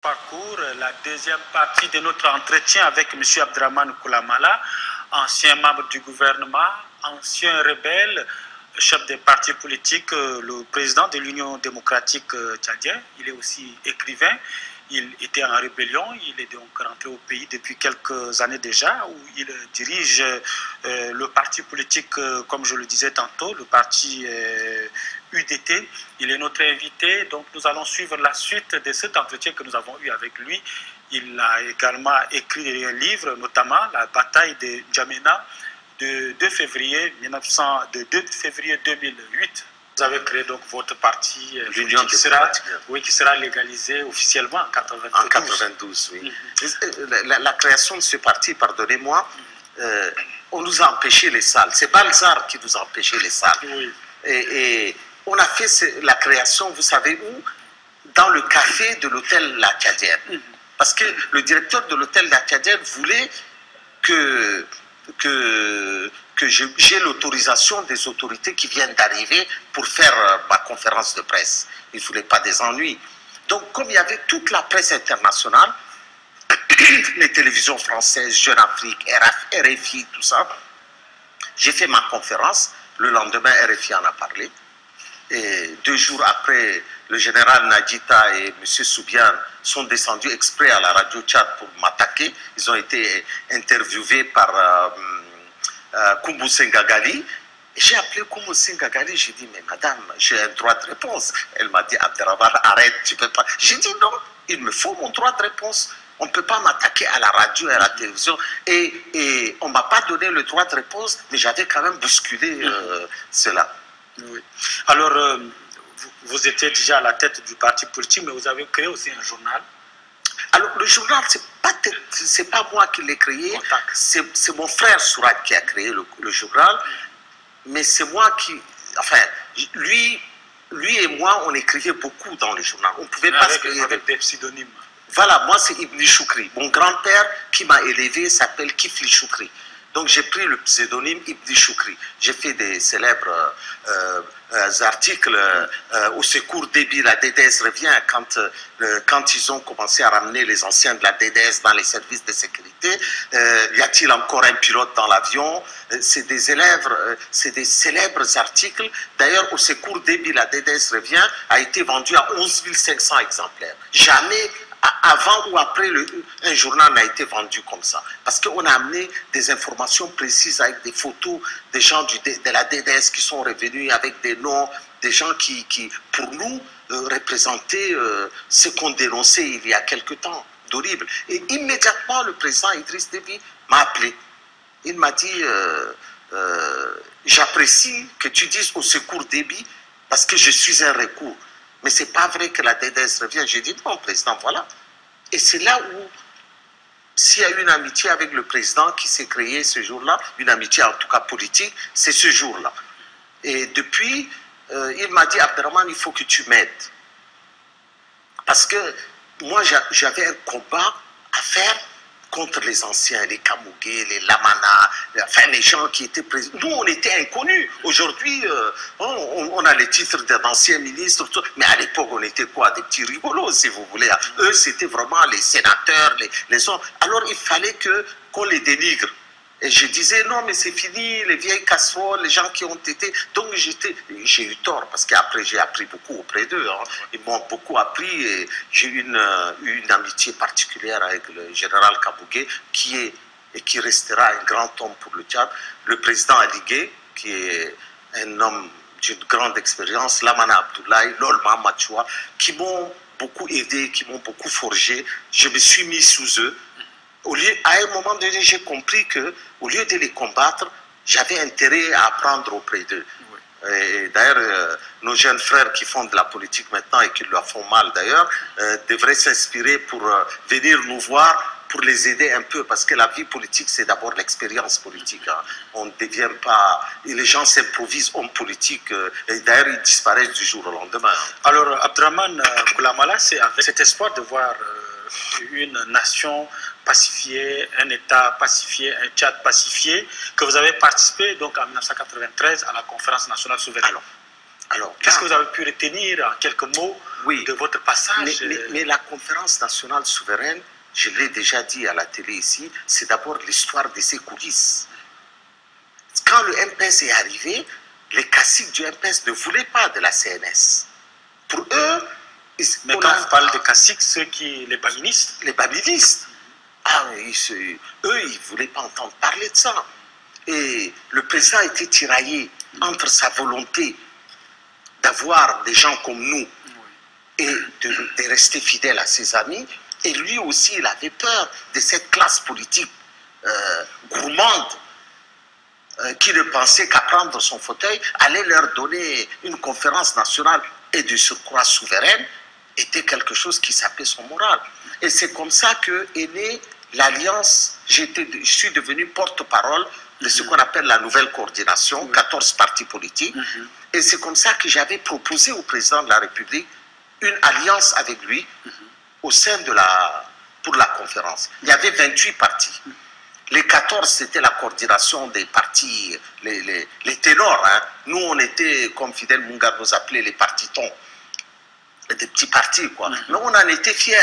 Parcours, la deuxième partie de notre entretien avec M. Abdraman Koulamala, ancien membre du gouvernement, ancien rebelle, chef des partis politiques, le président de l'Union démocratique tchadienne. Il est aussi écrivain. Il était en rébellion. Il est donc rentré au pays depuis quelques années déjà, où il dirige le parti politique, comme je le disais tantôt, le parti UDT. Il est notre invité, donc nous allons suivre la suite de cet entretien que nous avons eu avec lui. Il a également écrit un livre, notamment La bataille de N'Djamena de 2 février 2008. Vous avez créé donc votre parti l'Union qui sera légalisé officiellement en 92. En 92, oui. La création de ce parti, pardonnez-moi, on nous a empêché les salles. C'est Balzar qui nous a empêché les salles. Oui. Et on a fait la création, vous savez où? Dans le café de l'hôtel La Tchadienne. Parce que le directeur de l'hôtel La Tchadienne voulait que j'ai l'autorisation des autorités qui viennent d'arriver pour faire ma conférence de presse. Il ne voulait pas des ennuis. Donc, comme il y avait toute la presse internationale, les télévisions françaises, Jeune Afrique, RFI, tout ça, j'ai fait ma conférence. Le lendemain, RFI en a parlé. Et 2 jours après, le général Nadjita et M. Soubiane sont descendus exprès à la radio Tchad pour m'attaquer. Ils ont été interviewés par Koumou Sengagali. J'ai appelé Koumou Sengagali, j'ai dit, mais madame, j'ai un droit de réponse. Elle m'a dit, Abderrahmane, arrête, tu peux pas. J'ai dit, non, il me faut mon droit de réponse. On ne peut pas m'attaquer à la radio et à la télévision. Et on ne m'a pas donné le droit de réponse, mais j'avais quand même bousculé cela. Oui. Alors, vous étiez déjà à la tête du parti politique, mais vous avez créé aussi un journal. Alors, le journal, c'est pas moi qui l'ai créé, c'est mon frère Sourat qui a créé le journal, mais c'est moi qui... Enfin, lui et moi, on écrivait beaucoup dans le journal. On pouvait pas avec des pseudonymes. Voilà, moi c'est Ibn Choukri. Mon grand-père qui m'a élevé s'appelle Kifli Choukri. Donc j'ai pris le pseudonyme Ibn Choukri. J'ai fait des célèbres articles au secours débit, la DDS revient quand ils ont commencé à ramener les anciens de la DDS dans les services de sécurité. Y a-t-il encore un pilote dans l'avion? C'est des célèbres articles. D'ailleurs, au secours débit, la DDS revient a été vendu à 11 500 exemplaires. Jamais avant ou après, un journal n'a été vendu comme ça. Parce qu'on a amené des informations précises avec des photos des gens de la DDS qui sont revenus avec des noms, des gens qui pour nous, représentaient ce qu'on dénonçait il y a quelque temps, d'horrible. Et immédiatement, le président Idriss Déby m'a appelé. Il m'a dit, j'apprécie que tu dises au secours Déby parce que je suis un recours. Mais ce n'est pas vrai que la DDS revient. J'ai dit non, président, voilà. Et c'est là où, s'il y a une amitié avec le président qui s'est créée ce jour-là, une amitié en tout cas politique, c'est ce jour-là. Et depuis, il m'a dit, Abderrahmane, il faut que tu m'aides. Parce que moi, j'avais un combat à faire contre les anciens, les Kamougué, les Lamana, enfin les gens qui étaient présents. Nous, on était inconnus. Aujourd'hui, on a les titres d'anciens ministres, tout, mais à l'époque, on était quoi? Des petits rigolos, si vous voulez. Eux, c'était vraiment les sénateurs, les hommes. Alors, il fallait qu'on les dénigre. Et je disais, non, mais c'est fini, les vieilles casseroles, les gens qui ont été... Donc, j'ai eu tort, parce qu'après, j'ai appris beaucoup auprès d'eux. Hein. Ils m'ont beaucoup appris et j'ai eu une amitié particulière avec le général Kabougué, qui restera un grand homme pour le Tchad. Le président Aligé, qui est un homme d'une grande expérience, Lamana Abdoulaye, Lolma Machoua, qui m'ont beaucoup aidé, qui m'ont beaucoup forgé. Je me suis mis sous eux. À un moment donné, j'ai compris qu'au lieu de les combattre, j'avais intérêt à apprendre auprès d'eux. Oui. D'ailleurs, nos jeunes frères qui font de la politique maintenant et qui leur font mal d'ailleurs, devraient s'inspirer pour venir nous voir, pour les aider un peu, parce que la vie politique, c'est d'abord l'expérience politique. Hein. On ne devient pas... Et les gens s'improvisent hommes politiques, et d'ailleurs, ils disparaissent du jour au lendemain. Alors, Abderrahmane Koulamala, c'est avec cet espoir de voir une nation pacifié, un État pacifié, un Tchad pacifié, que vous avez participé donc en 1993 à la conférence nationale souveraine. Alors, Alors, qu'est-ce que vous avez pu retenir en quelques mots de votre passage? Mais la conférence nationale souveraine, je l'ai déjà dit à la télé ici, c'est d'abord l'histoire de ses coulisses. Quand le MPS est arrivé, les caciques du MPS ne voulaient pas de la CNS. Pour eux, mais quand on parle de caciques, les babinistes. Les babinistes. Ah, eux, ils ne voulaient pas entendre parler de ça. Et le président a été tiraillé entre sa volonté d'avoir des gens comme nous et de rester fidèle à ses amis. Et lui aussi, il avait peur de cette classe politique gourmande qui ne pensait qu'à prendre son fauteuil, allait leur donner une conférence nationale et de surcroît souveraine, était quelque chose qui sapait son moral. Et c'est comme ça qu'est née l'alliance. Je suis devenu porte-parole de ce qu'on appelle la nouvelle coordination, 14 partis politiques. Et c'est comme ça que j'avais proposé au président de la République une alliance avec lui au sein de pour la conférence. Il y avait 28 partis. Les 14, c'était la coordination des partis, les ténors. Hein. Nous, on était, comme Fidel Mungar nous appelait, les partitons. Des petits partis, quoi. Mais on en était fiers.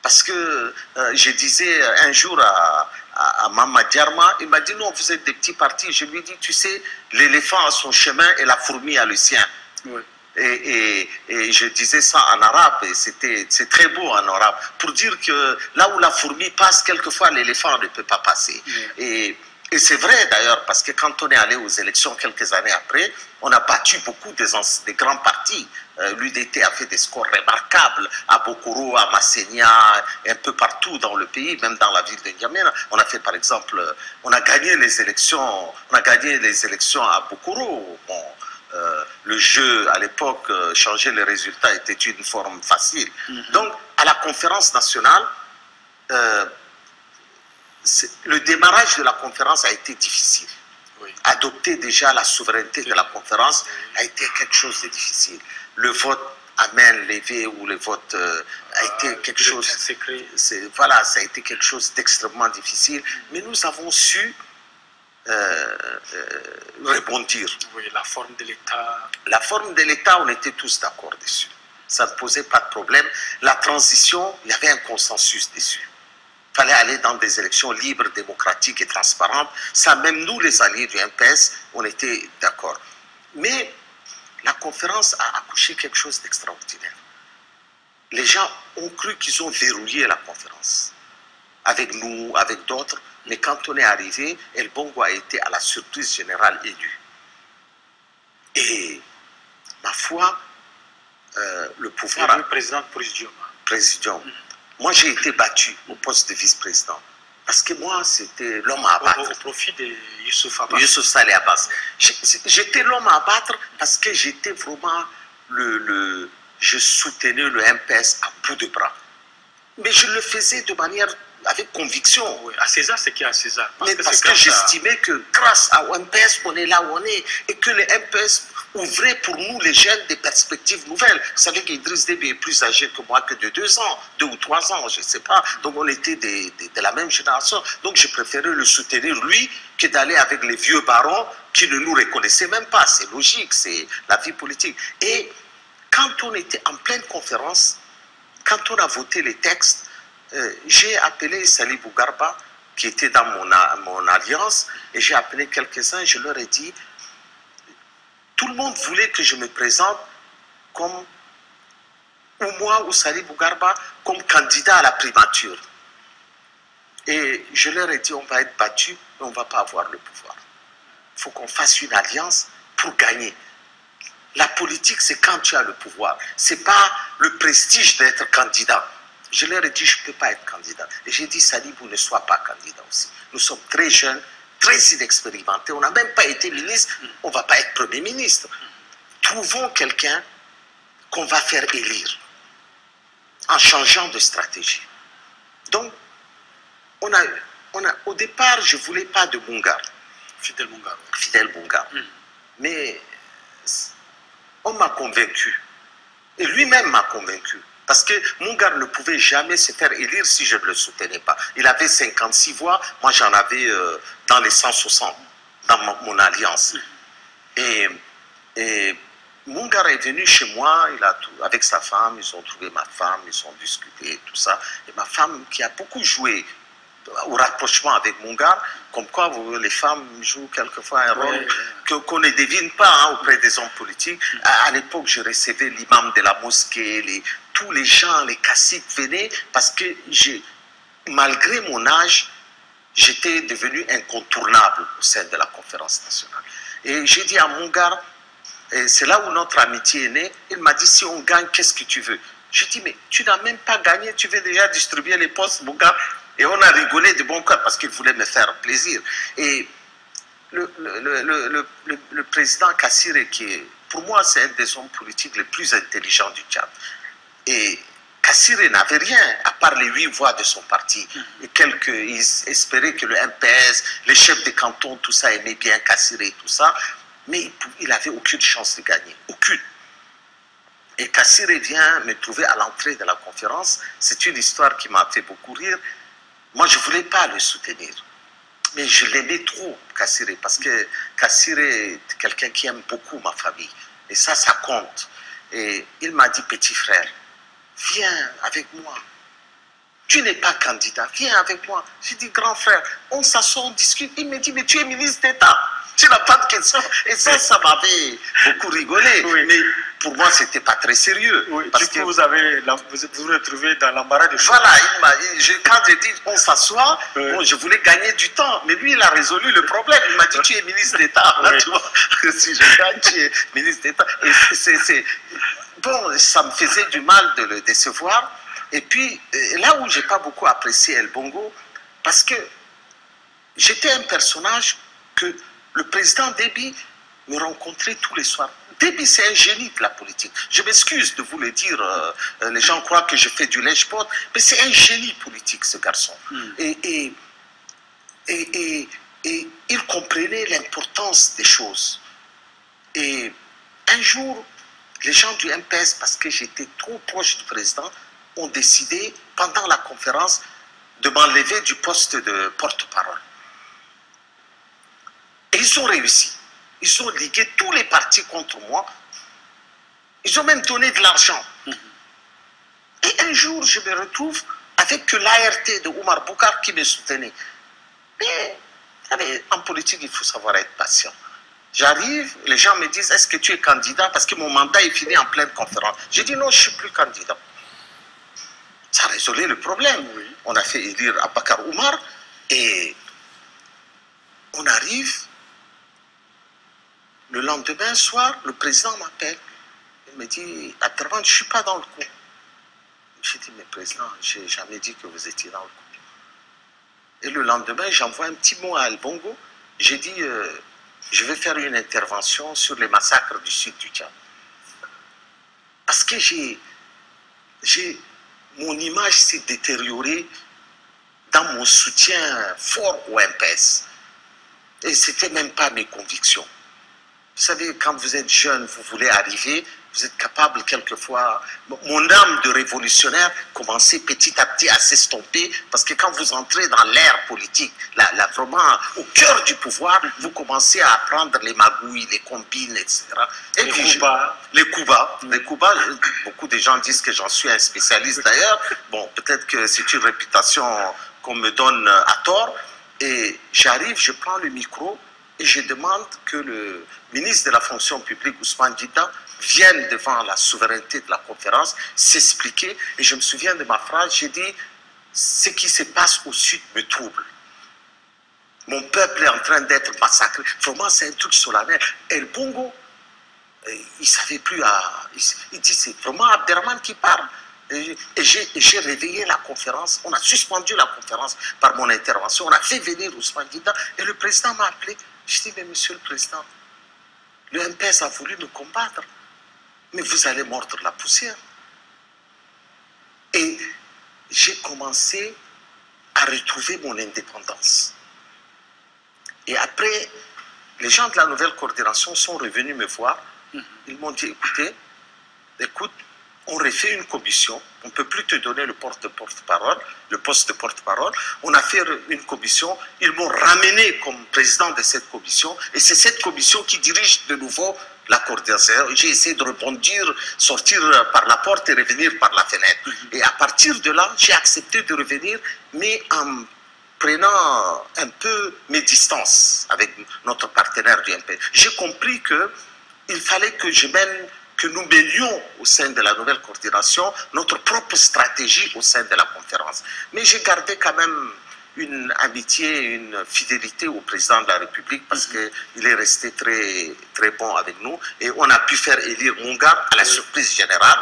Parce que je disais un jour à Mama Diarma, il m'a dit non, vous êtes des petits partis. Je lui ai dit, tu sais, l'éléphant a son chemin et la fourmi a le sien. Oui. Et je disais ça en arabe, et c'est très beau en arabe, pour dire que là où la fourmi passe, quelquefois l'éléphant ne peut pas passer. Oui. Et c'est vrai d'ailleurs, parce que quand on est allé aux élections quelques années après, on a battu beaucoup des grands partis. L'UDT a fait des scores remarquables à Bokoro, à Massenia, un peu partout dans le pays, même dans la ville de N'Djamena. On a fait par exemple, on a gagné les élections à Bokoro. Bon, le jeu à l'époque, changer les résultats était une forme facile. Donc à la conférence nationale, le démarrage de la conférence a été difficile. Oui. Adopter déjà la souveraineté de la conférence a été quelque chose de difficile. Le vote à main levée ou le vote a été quelque chose... Voilà, ça a été quelque chose d'extrêmement difficile. Mais nous avons su rebondir. Oui, la forme de l'État... La forme de l'État, on était tous d'accord dessus. Ça ne posait pas de problème. La transition, il y avait un consensus dessus. Il fallait aller dans des élections libres, démocratiques et transparentes. Ça, même nous, les alliés du MPS, on était d'accord. Mais la conférence a accouché quelque chose d'extraordinaire. Les gens ont cru qu'ils ont verrouillé la conférence. Avec nous, avec d'autres. Mais quand on est arrivé, El Bongo a été à la surprise générale élu. Et, ma foi, le pouvoir... Le président Président. Moi, j'ai été battu au poste de vice-président. Parce que moi, c'était l'homme à abattre. Au profit de Youssouf Abbas. Youssouf Saleh Abbas. J'étais l'homme à abattre parce que j'étais vraiment je soutenais le MPS à bout de bras. Mais je le faisais de manière avec conviction. Oui, à César, c'est qui à César? Parce que j'estimais que grâce au MPS, on est là où on est. Et que le MPS ouvrait pour nous, les jeunes, des perspectives nouvelles. Vous savez qu'Idriss Déby est plus âgé que moi que de 2 ans, 2 ou 3 ans, je ne sais pas. Donc on était de la même génération. Donc je préférais le soutenir, lui, que d'aller avec les vieux barons qui ne nous reconnaissaient même pas. C'est logique, c'est la vie politique. Et quand on était en pleine conférence, quand on a voté les textes, j'ai appelé Salibou Garba, qui était dans mon alliance, et j'ai appelé quelques-uns, je leur ai dit, tout le monde voulait que je me présente comme, ou moi ou Salibou Garba, comme candidat à la primature. Et je leur ai dit, on va être battus, mais on ne va pas avoir le pouvoir. Il faut qu'on fasse une alliance pour gagner. La politique, c'est quand tu as le pouvoir. Ce n'est pas le prestige d'être candidat. Je leur ai dit, je ne peux pas être candidat. Et j'ai dit, Salibou, ne sois pas candidat aussi. Nous sommes très jeunes, très inexpérimentés. On n'a même pas été ministre, on ne va pas être Premier ministre. Trouvons quelqu'un qu'on va faire élire en changeant de stratégie. Donc, au départ, je ne voulais pas de Mungar. Fidel Mungar. Fidel Mungar. Mais on m'a convaincu. Et lui-même m'a convaincu. Parce que Mungar ne pouvait jamais se faire élire si je ne le soutenais pas. Il avait 56 voix, moi j'en avais dans les 160 dans mon alliance. Et Mungar est venu chez moi, avec sa femme, ils ont trouvé ma femme, ils ont discuté, tout ça. Et ma femme, qui a beaucoup joué au rapprochement avec Mungar, comme quoi les femmes jouent quelquefois un rôle qu'on ne devine pas auprès des hommes politiques. À l'époque, je recevais l'imam de la mosquée, tous les gens, les caciques venaient, parce que malgré mon âge, j'étais devenu incontournable au sein de la conférence nationale. Et j'ai dit à Mungar, et c'est là où notre amitié est née, il m'a dit, si on gagne, qu'est-ce que tu veux? J'ai dit, mais tu n'as même pas gagné, tu veux déjà distribuer les postes, Mungar. Et on a rigolé de bon cœur parce qu'il voulait me faire plaisir. Et le président Kassiré, qui est, pour moi, c'est un des hommes politiques les plus intelligents du Tchad. Et Kassiré n'avait rien, à part les 8 voix de son parti. Et ils espéraient que le MPS, les chefs de canton, tout ça, aimaient bien Kassiré, tout ça. Mais il n'avait aucune chance de gagner. Aucune. Et Kassiré vient me trouver à l'entrée de la conférence. C'est une histoire qui m'a fait beaucoup rire. Moi, je ne voulais pas le soutenir. Mais je l'aimais trop, Kassiré, parce que Kassiré est quelqu'un qui aime beaucoup ma famille. Et ça compte. Et il m'a dit, petit frère, viens avec moi. Tu n'es pas candidat, viens avec moi. J'ai dit, grand frère, on s'assoit, on discute. Il me dit, mais tu es ministre d'État. Tu n'as pas de question. Et ça m'avait beaucoup rigolé. Oui. Mais pour moi, ce n'était pas très sérieux. Oui. Parce que vous vous retrouvez dans l'embarras du choix. Voilà, quand j'ai dit on s'assoit, bon, je voulais gagner du temps. Mais lui, il a résolu le problème. Il m'a dit, tu es ministre d'État. Oui. Tu vois, si je gagne, tu es ministre d'État. Et bon, ça me faisait du mal de le décevoir. Et puis, là où je n'ai pas beaucoup apprécié El Bongo, parce que j'étais un personnage que le président Déby me rencontrait tous les soirs. Déby, c'est un génie de la politique. Je m'excuse de vous le dire, les gens croient que je fais du lèche-pote, mais c'est un génie politique, ce garçon. Et il comprenait l'importance des choses. Et un jour, les gens du MPS, parce que j'étais trop proche du président, ont décidé, pendant la conférence, de m'enlever du poste de porte-parole. Et ils ont réussi. Ils ont ligué tous les partis contre moi. Ils ont même donné de l'argent. Et un jour, je me retrouve avec que l'ART de Oumar Boukar qui me soutenait. Mais en politique, il faut savoir être patient. J'arrive, les gens me disent, est-ce que tu es candidat? Parce que mon mandat est fini en pleine conférence. J'ai dit, non, je ne suis plus candidat. Ça a résolu le problème. Oui. On a fait élire Abakar Oumar et on arrive. Le lendemain soir, le président m'appelle. Il me dit, Abdraman, je ne suis pas dans le coup. J'ai dit, mais président, je n'ai jamais dit que vous étiez dans le coup. Et le lendemain, j'envoie un petit mot à El Bongo. J'ai dit, je vais faire une intervention sur les massacres du sud du Tchad. Parce que mon image s'est détériorée dans mon soutien fort au MPS. Et ce n'était même pas mes convictions. Vous savez, quand vous êtes jeune, vous voulez arriver, vous êtes capable quelquefois... Mon âme de révolutionnaire commençait petit à petit à s'estomper parce que quand vous entrez dans l'ère politique, vraiment au cœur du pouvoir, vous commencez à apprendre les magouilles, les combines, etc. Et les coups bas. Beaucoup de gens disent que j'en suis un spécialiste d'ailleurs. Bon, peut-être que c'est une réputation qu'on me donne à tort. Et j'arrive, je prends le micro et je demande que le ministre de la fonction publique, Ousmane Dida, vienne devant la souveraineté de la conférence, s'expliquer. Et je me souviens de ma phrase, j'ai dit, ce qui se passe au sud me trouble. Mon peuple est en train d'être massacré. Vraiment, c'est un truc solennel. Et le Bongo, il ne savait plus il dit, c'est vraiment Abderrahmane qui parle. Et j'ai réveillé la conférence. On a suspendu la conférence par mon intervention. On a fait venir Ousmane Dida. Et le président m'a appelé. Je dis, mais monsieur le président, le MPS a voulu me combattre. Mais vous allez mordre la poussière. Et j'ai commencé à retrouver mon indépendance. Et après, les gens de la nouvelle coordination sont revenus me voir. Ils m'ont dit, écoute, on refait une commission, on ne peut plus te donner le poste de porte-parole. On a fait une commission, ils m'ont ramené comme président de cette commission, et c'est cette commission qui dirige de nouveau la coordination. J'ai essayé de rebondir, sortir par la porte et revenir par la fenêtre. Et à partir de là, j'ai accepté de revenir, mais en prenant un peu mes distances avec notre partenaire du MP. J'ai compris qu'il fallait que nous menions au sein de la nouvelle coordination notre propre stratégie au sein de la conférence. Mais j'ai gardé quand même une amitié, une fidélité au président de la République parce qu'il est resté très, très bon avec nous. Et on a pu faire élire Mungar à la surprise générale.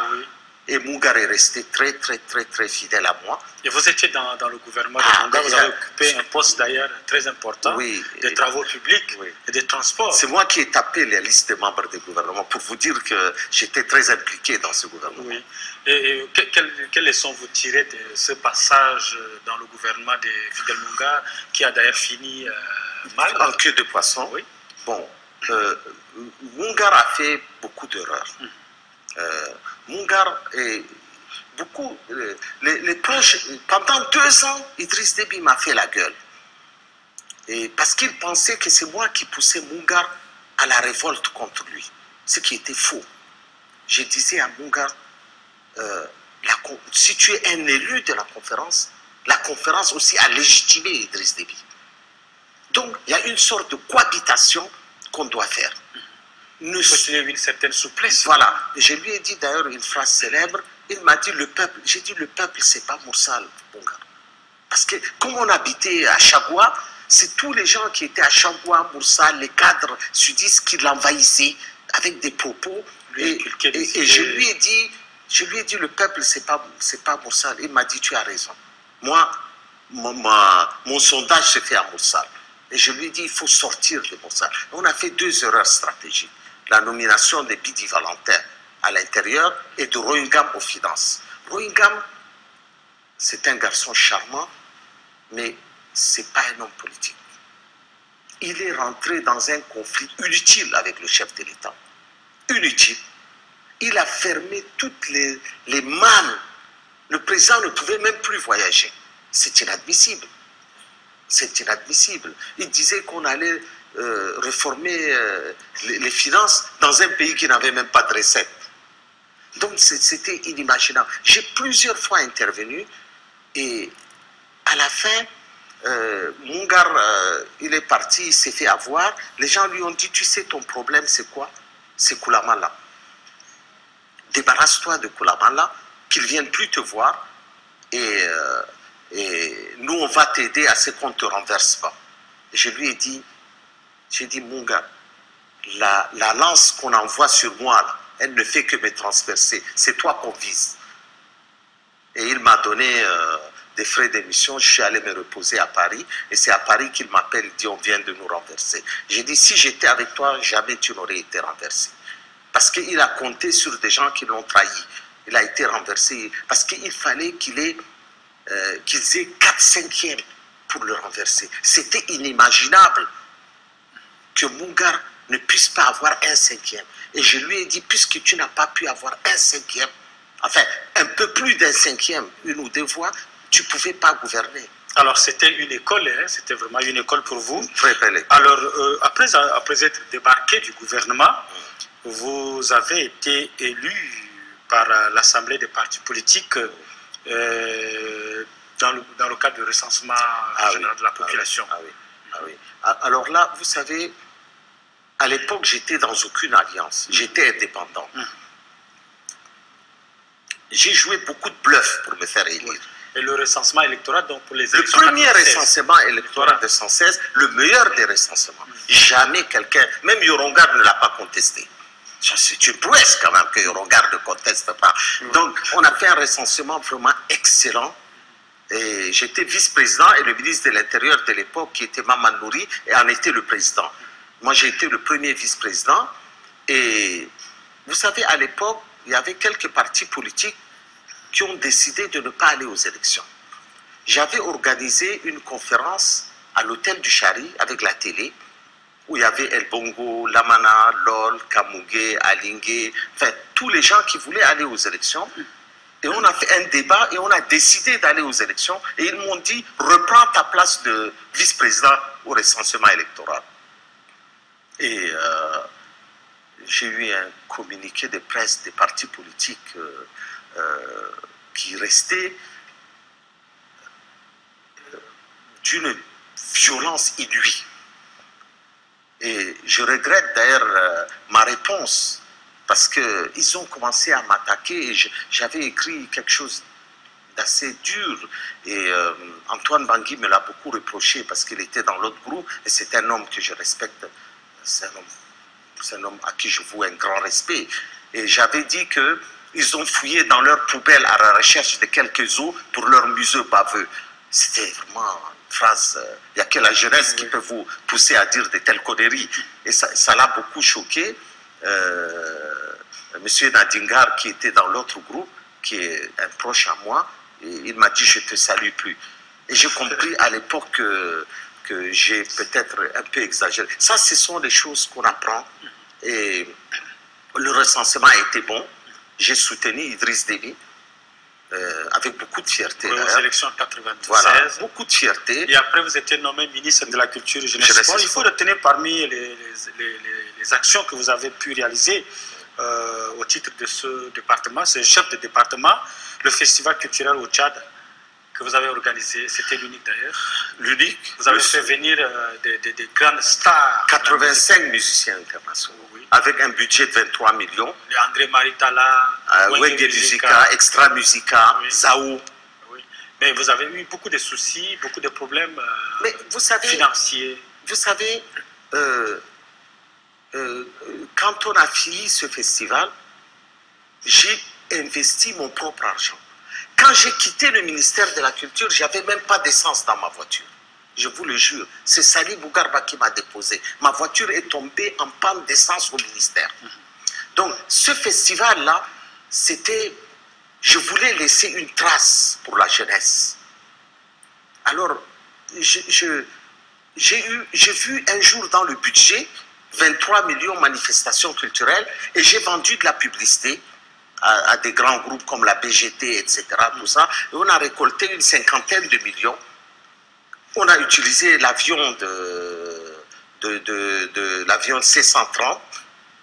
Et Mungar est resté très, très, très, très fidèle à moi. Et vous étiez dans le gouvernement de Mungar, vous avez occupé un poste d'ailleurs très important, des travaux publics et des transports. C'est moi qui ai tapé la liste des membres du gouvernement pour vous dire que j'étais très impliqué dans ce gouvernement. Oui. Et quelles leçons vous tirez de ce passage dans le gouvernement de Fidel Mungar qui a d'ailleurs fini mal? En queue de poisson, oui. Bon, Mungar a fait beaucoup d'erreurs. Mungar est beaucoup. Les proches, pendant 2 ans, Idriss Déby m'a fait la gueule. Et parce qu'il pensait que c'est moi qui poussais Mungar à la révolte contre lui. Ce qui était faux. Je disais à Mungar, si tu es un élu de la conférence aussi a légitimé Idriss Déby. Donc, il y a une sorte de cohabitation qu'on doit faire. Il faut une certaine souplesse. Voilà. Je lui ai dit d'ailleurs une phrase célèbre. Il m'a dit le peuple. J'ai dit le peuple, c'est pas Moursal, Mungar. Parce que comme on habitait à Chagua, c'est tous les gens qui étaient à Chagua, Moursal, les cadres sudistes qui l'envahissaient avec des propos. Et je lui ai dit le peuple, c'est pas Moursal. Il m'a dit tu as raison. Moi, mon sondage se fait à Moursal. Et je lui ai dit il faut sortir de Moursal. On a fait 2 erreurs stratégiques. La nomination de Bidi Valentin à l'intérieur et de Rohingam aux finances. Rohingam, c'est un garçon charmant, mais ce n'est pas un homme politique. Il est rentré dans un conflit inutile avec le chef de l'État. Inutile. Il a fermé toutes les mannes. Le président ne pouvait même plus voyager. C'est inadmissible. C'est inadmissible. Il disait qu'on allait réformer les finances dans un pays qui n'avait même pas de recettes. Donc c'était inimaginable. J'ai plusieurs fois intervenu et à la fin, Mungar, il est parti, il s'est fait avoir. Les gens lui ont dit, tu sais ton problème c'est quoi? C'est Koulamala. Débarrasse-toi de Koulamala, qu'il ne vienne plus te voir et nous on va t'aider à ce qu'on ne te renverse pas. Et je lui ai dit, Mungar, la lance qu'on envoie sur moi, là, elle ne fait que me transpercer. C'est toi qu'on vise. Et il m'a donné des frais d'émission. Je suis allé me reposer à Paris. Et c'est à Paris qu'il m'appelle, il dit on vient de nous renverser. J'ai dit si j'étais avec toi, jamais tu n'aurais été renversé. Parce qu'il a compté sur des gens qui l'ont trahi. Il a été renversé. Parce qu'il fallait qu'ils aient 4/5 pour le renverser. C'était inimaginable que Mungar ne puisse pas avoir 1/5. Et je lui ai dit, puisque tu n'as pas pu avoir 1/5, enfin, un peu plus d'1/5, 1 ou 2 fois, tu ne pouvais pas gouverner. Alors, c'était une école, hein, c'était vraiment une école pour vous. Une très belle école. Alors, après être débarqué du gouvernement, vous avez été élu par l'Assemblée des partis politiques dans le cadre du recensement général de la population. Alors là, vous savez, à l'époque, j'étais dans aucune alliance. J'étais indépendant. J'ai joué beaucoup de bluffs pour me faire élire. Et le recensement électoral, donc pour les élections. Le premier recensement électoral de 116, le meilleur des recensements. Jamais quelqu'un, même Yorongard ne l'a pas contesté. C'est une prouesse quand même que Yorongard ne conteste pas. Donc, on a fait un recensement vraiment excellent. Et j'étais vice-président et le ministre de l'Intérieur de l'époque, qui était Maman Nouri, en était le président. Moi, j'ai été le premier vice-président. Et vous savez, à l'époque, il y avait quelques partis politiques qui ont décidé de ne pas aller aux élections. J'avais organisé une conférence à l'hôtel du Chari avec la télé, où il y avait El Bongo, Lamana, Lol, Kamougué, Alingué, enfin, tous les gens qui voulaient aller aux élections. Et on a fait un débat et on a décidé d'aller aux élections. Et ils m'ont dit, reprends ta place de vice-président au recensement électoral. Et j'ai eu un communiqué de presse des partis politiques qui restait d'une violence inouïe. Et je regrette d'ailleurs ma réponse, parce qu'ils ont commencé à m'attaquer et j'avais écrit quelque chose d'assez dur. Et Antoine Bangui me l'a beaucoup reproché parce qu'il était dans l'autre groupe et c'est un homme que je respecte. C'est un homme à qui je voue un grand respect. Et j'avais dit qu'ils ont fouillé dans leur poubelle à la recherche de quelques os pour leur museau baveux. C'était vraiment une phrase, il n'y a que la jeunesse qui peut vous pousser à dire de telles conneries. Et ça l'a beaucoup choqué. Monsieur Nadingar, qui était dans l'autre groupe, qui est un proche à moi, et il m'a dit « je ne te salue plus ». Et j'ai compris à l'époque que j'ai peut-être un peu exagéré. Ça, ce sont des choses qu'on apprend. Et le recensement a été bon. J'ai soutenu Idriss Déby avec beaucoup de fierté. Aux élections 96. Voilà, beaucoup de fierté. Et après, vous étiez nommé ministre de la Culture et Jeunesse. Bon, il faut retenir parmi les actions que vous avez pu réaliser au titre de ce département, c'est chef de département, le festival culturel au Tchad que vous avez organisé, c'était l'unique d'ailleurs. L'unique. Vous avez fait venir des grandes stars. 85 musiciens internationaux, oui. Avec un budget de 23 millions. André Maritala, Wenge Musica, Extra Musica, oui. Zaou. Oui. Mais vous avez eu beaucoup de soucis, beaucoup de problèmes financiers. Vous savez, quand on a fini ce festival, j'ai investi mon propre argent. Quand j'ai quitté le ministère de la Culture, je n'avais même pas d'essence dans ma voiture. Je vous le jure. C'est Sali Bougarba qui m'a déposé. Ma voiture est tombée en panne d'essence au ministère. Donc, ce festival-là, c'était... Je voulais laisser une trace pour la jeunesse. Alors, j'ai vu un jour dans le budget 23 millions de manifestations culturelles et j'ai vendu de la publicité à des grands groupes comme la BGT, etc. Tout ça. Et on a récolté une 50aine de millions. On a utilisé l'avion l'avion C-130.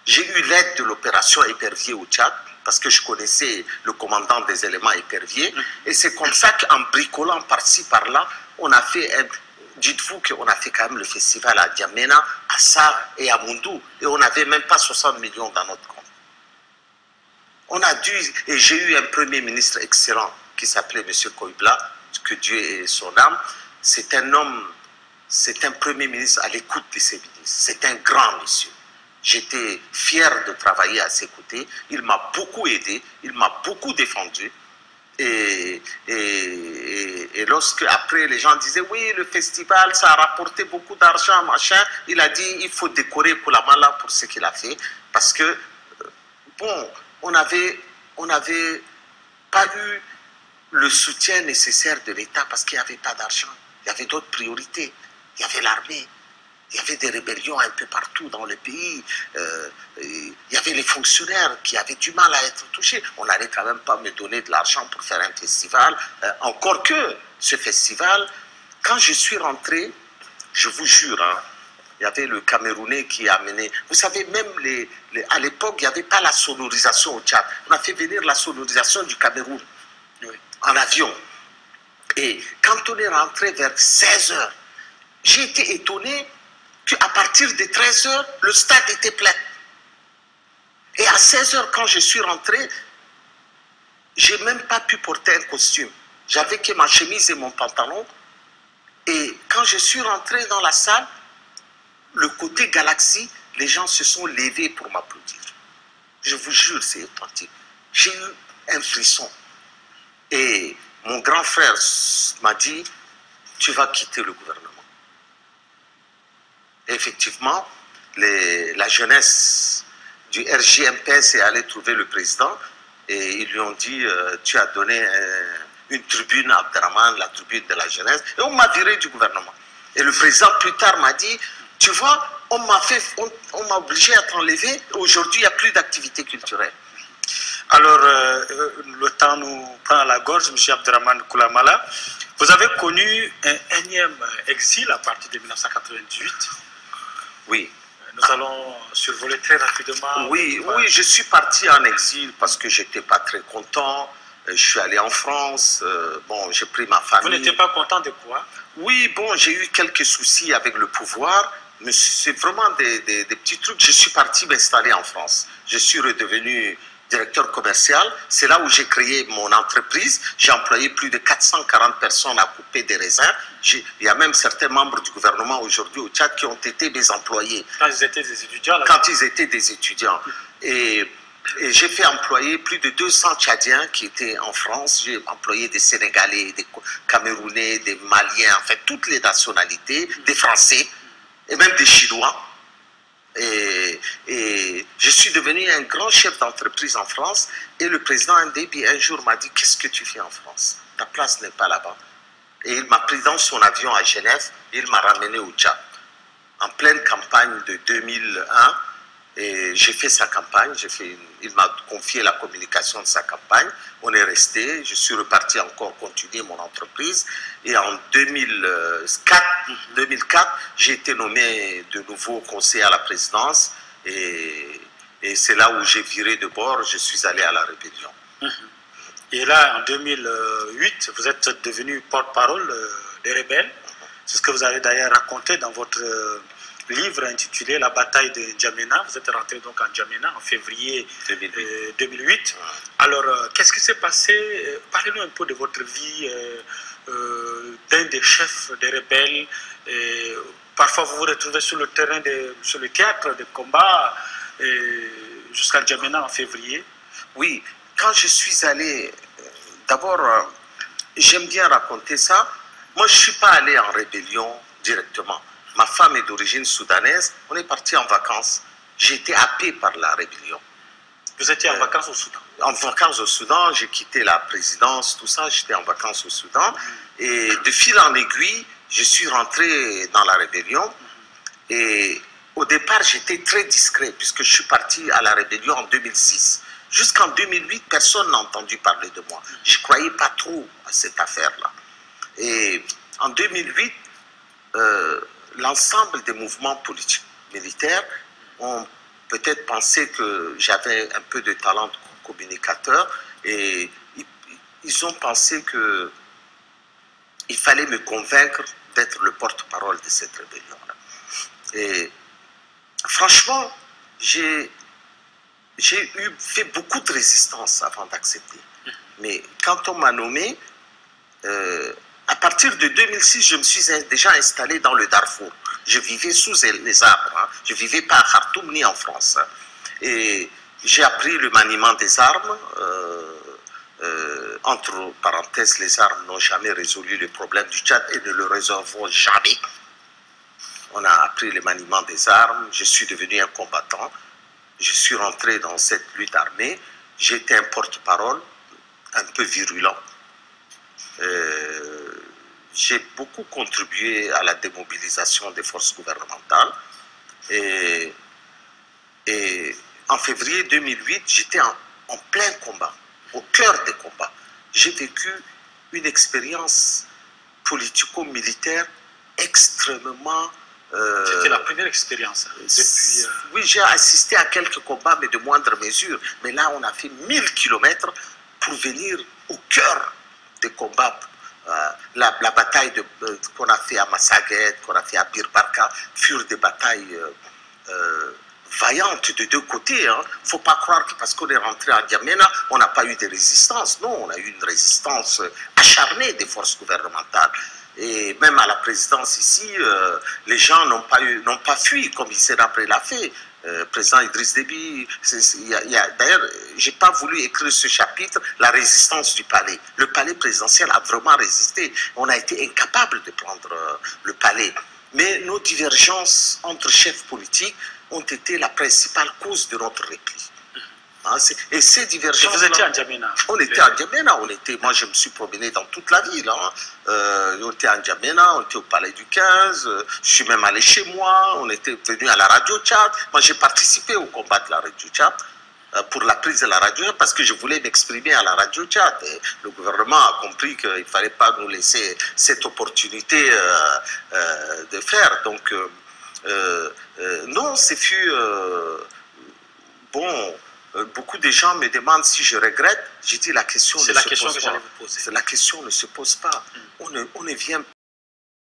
J'ai eu l'aide de l'opération Épervier au Tchad, parce que je connaissais le commandant des éléments Épervier. Et c'est comme ça qu'en bricolant par-ci, par-là, on a fait... Dites-vous qu'on a fait quand même le festival à Djamena, à Sa et à Mundou. Et on n'avait même pas 60 millions dans notre compte. On a dû... Et j'ai eu un premier ministre excellent qui s'appelait M. Koibla, que Dieu ait son âme. C'est un homme, c'est un premier ministre à l'écoute de ses ministres. C'est un grand monsieur. J'étais fier de travailler à ses côtés. Il m'a beaucoup aidé, il m'a beaucoup défendu. Et lorsque, après, les gens disaient, oui, le festival, ça a rapporté beaucoup d'argent, machin, il a dit, il faut décorer Koulamala pour ce qu'il a fait. Parce que, bon, on n'avait pas eu le soutien nécessaire de l'État parce qu'il n'y avait pas d'argent. Il y avait d'autres priorités. Il y avait l'armée. Il y avait des rébellions un peu partout dans le pays. Il y avait les fonctionnaires qui avaient du mal à être touchés. On n'allait quand même pas me donner de l'argent pour faire un festival. Encore que ce festival, quand je suis rentré, je vous jure, hein, il y avait le Camerounais qui a amené... Vous savez, même à l'époque, il n'y avait pas la sonorisation au Tchad. On a fait venir la sonorisation du Cameroun en avion. Et quand on est rentré vers 16 h, j'ai été étonné qu'à partir de 13 h, le stade était plein. Et à 16 h, quand je suis rentré, je n'ai même pas pu porter un costume. J'avais que ma chemise et mon pantalon. Et quand je suis rentré dans la salle, le côté galaxie, les gens se sont levés pour m'applaudir. Je vous jure, c'est authentique. J'ai eu un frisson. Et mon grand frère m'a dit, tu vas quitter le gouvernement. Et effectivement, la jeunesse du RJMPS est allée trouver le président et ils lui ont dit, tu as donné une tribune à Abdraman, la tribune de la jeunesse, et on m'a viré du gouvernement. Et le président plus tard m'a dit, tu vois, on m'a obligé à t'enlever, aujourd'hui il n'y a plus d'activité culturelle. Alors, le temps nous prend à la gorge, M. Abdraman Koulamala. Vous avez connu un énième exil à partir de 1998. Oui. Nous allons survoler très rapidement. Oui, oui, je suis parti en exil parce que j'étais pas très content. Je suis allé en France. Bon, j'ai pris ma famille. Vous n'étiez pas content de quoi? Oui, bon, j'ai eu quelques soucis avec le pouvoir, mais c'est vraiment des petits trucs. Je suis parti m'installer en France. Je suis redevenu directeur commercial. C'est là où j'ai créé mon entreprise. J'ai employé plus de 440 personnes à couper des raisins. Il y a même certains membres du gouvernement aujourd'hui au Tchad qui ont été mes employés. Quand ils étaient des étudiants là. Quand ils étaient des étudiants. Et j'ai fait employer plus de 200 Tchadiens qui étaient en France. J'ai employé des Sénégalais, des Camerounais, des Maliens, en fait toutes les nationalités, des Français et même des Chinois. Et je suis devenu un grand chef d'entreprise en France. Et le président Ndébi un jour m'a dit: qu'est-ce que tu fais en France? Ta place n'est pas là-bas. Et il m'a pris dans son avion à Genève et il m'a ramené au Tchad. En pleine campagne de 2001. Et j'ai fait sa campagne, il m'a confié la communication de sa campagne. On est resté, je suis reparti encore continuer mon entreprise. Et en 2004, j'ai été nommé de nouveau conseiller à la présidence. Et c'est là où j'ai viré de bord, je suis allé à la rébellion. Et là, en 2008, vous êtes devenu porte-parole des rebelles. C'est ce que vous avez d'ailleurs raconté dans votre livre intitulé La bataille de N'Djamena. Vous êtes rentré donc en N'Djamena en février 2008. Alors, qu'est-ce qui s'est passé? Parlez-nous un peu de votre vie d'un des chefs des rebelles. Parfois, vous vous retrouvez sur le terrain, sur le théâtre de combat jusqu'à N'Djamena en février. Oui, quand je suis allé, d'abord, j'aime bien raconter ça. Moi, je ne suis pas allé en rébellion directement. Ma femme est d'origine soudanaise. On est parti en vacances. J'ai été happé par la rébellion. Vous étiez en vacances au Soudan? En vacances au Soudan, j'ai quitté la présidence, tout ça. J'étais en vacances au Soudan. Et de fil en aiguille, je suis rentré dans la rébellion. Et au départ, j'étais très discret puisque je suis parti à la rébellion en 2006. Jusqu'en 2008, personne n'a entendu parler de moi. Je ne croyais pas trop à cette affaire-là. Et en 2008, l'ensemble des mouvements politiques militaires ont peut-être pensé que j'avais un peu de talent de communicateur et ils ont pensé qu'il fallait me convaincre d'être le porte-parole de cette rébellion-là. Et franchement, j'ai fait beaucoup de résistance avant d'accepter. Mais quand on m'a nommé, à partir de 2006, je me suis déjà installé dans le Darfour. Je vivais sous les arbres. Hein. Je ne vivais pas à Khartoum ni en France. Hein. Et j'ai appris le maniement des armes. Entre parenthèses, les armes n'ont jamais résolu le problème du Tchad et ne le résolveront jamais. On a appris le maniement des armes. Je suis devenu un combattant. Je suis rentré dans cette lutte armée. J'étais un porte-parole un peu virulent. J'ai beaucoup contribué à la démobilisation des forces gouvernementales et en février 2008, j'étais en plein combat, au cœur des combats. J'ai vécu une expérience politico-militaire extrêmement... C'était la première expérience depuis... Oui, j'ai assisté à quelques combats, mais de moindre mesure. Mais là, on a fait 1000 kilomètres pour venir au cœur des combats. La bataille qu'on a fait à Massaguet, qu'on a fait à Bir Barka, furent des batailles vaillantes de deux côtés. Il ne faut pas croire que parce qu'on est rentré à N'Djamena, on n'a pas eu de résistance. Non, on a eu une résistance acharnée des forces gouvernementales. Et même à la présidence ici, les gens n'ont pas fui comme Hissène-Habré l'a fait. Président Idriss Déby, d'ailleurs, je n'ai pas voulu écrire ce chapitre, la résistance du palais. Le palais présidentiel a vraiment résisté. On a été incapable de prendre le palais. Mais nos divergences entre chefs politiques ont été la principale cause de notre repli. Hein, et ces divergences... Et vous étiez à N'Djamena? On était à N'Djamena. Moi, je me suis promené dans toute la ville. Hein. On était à N'Djamena, on était au Palais du 15. Je suis même allé chez moi. On était venu à la radio Tchad. Moi, j'ai participé au combat de la radio Tchad pour la prise de la radio parce que je voulais m'exprimer à la radio Tchad. Et le gouvernement a compris qu'il ne fallait pas nous laisser cette opportunité de faire. Donc, Non, ce fut... bon, beaucoup de gens me demandent si je regrette. J'ai dit la question ne se pose pas. C'est la question que j'allais vous poser. La question ne se pose pas. On ne vient